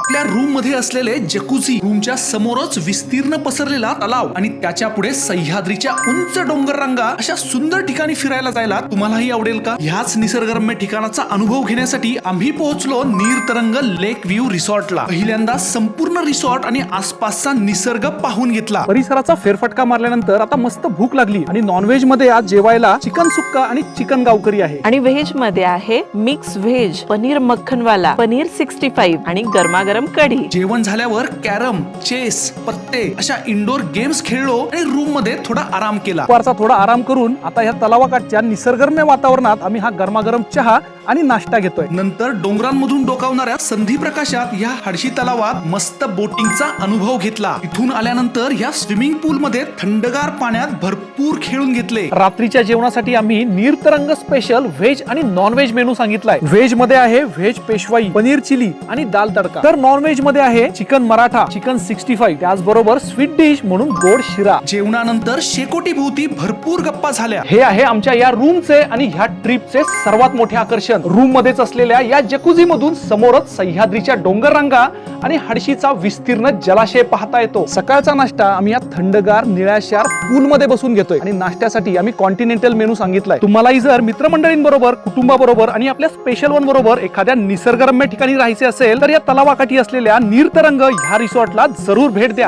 आपल्या रूम मध्ये असलेले जकुझी, रूमच्या समोरच विस्तीर्ण पसरलेला तलाव आणि त्याच्या पुढे सह्याद्रीच्या उंच डोंगर रांगा अशा सुंदर ठिकाणी फिरायला जायला तुम्हालाही आवडेल का? ह्याच निसर्गरम्य ठिकाणाचा अनुभव घेण्यासाठी आम्ही पोहोचलो नीरतरंग लेक व्ह्यू रिसॉर्टला. पहिल्यांदा संपूर्ण रिसॉर्ट आणि आसपासचा निसर्ग पाहून घेतला. परिसराचा फेरफटका मारल्यानंतर आता मस्त भूक लागली आणि नॉनव्हेज मध्ये आज जेवायला चिकन सुक्का आणि चिकन गावकरी आहे. आणि व्हेज मध्ये आहे मिक्स व्हेज, पनीर मक्खनवाला, पनीर 65 आणि गरमागरम कढी. जेवण झाल्यावर कॅरम, चेस, पत्ते अशा इंडोर गेम्स खेळलो आणि रूम मध्ये थोडा आराम केला. दुपारचा थोडा आराम करून आता ह्या तलावाकाठच्या निसर्गरम्य वातावरणात आम्ही हा गरमागरम चहा आणि नाश्ता घेतोय. नंतर डोंगरांमधून डोकावणाऱ्या संधी प्रकाशात या हडशी तलावात मस्त बोटिंगचा अनुभव घेतला. इथून आल्यानंतर या स्विमिंग पूल मध्ये थंडगार पाण्यात भरपूर खेळून घेतले. रात्रीच्या जेवणासाठी आम्ही नीरतरंग स्पेशल व्हेज आणि नॉन व्हेज मेनू सांगितलाय. व्हेज मध्ये आहे व्हेज पेशवाई, पनीर चिली आणि दाल तडका. तर नॉन व्हेज मध्ये आहे चिकन मराठा, चिकन 65, त्याचबरोबर स्वीट डिश म्हणून गोड शिरा. जेवणानंतर शेकोटी भोवती भरपूर गप्पा झाल्या. हे आहे आमच्या या रूमचे आणि ह्या ट्रिपचे सर्वात मोठे आकर्षण. रूम मध्येच असलेल्या या जकुझी मधून समोरच सह्याद्रीच्या डोंगर रांगा आणि हडशीचा विस्तीर्ण जलाशय पाहता येतो. सकाळचा नाश्ता आम्ही या थंडगार निळ्याशार पूल मध्ये बसून घेतोय आणि नाश्त्यासाठी आम्ही कॉन्टिनेंटल मेनू सांगितलाय. तुम्हालाही जर मित्रमंडळींबरोबर, कुटुंबाबरोबर आणि आपल्या स्पेशल वन बरोबर एखाद्या निसर्गरम्य ठिकाणी राहायचे असेल तर या तलावाकाठी असलेल्या नीरतरंग ह्या रिसॉर्टला जरूर भेट द्या.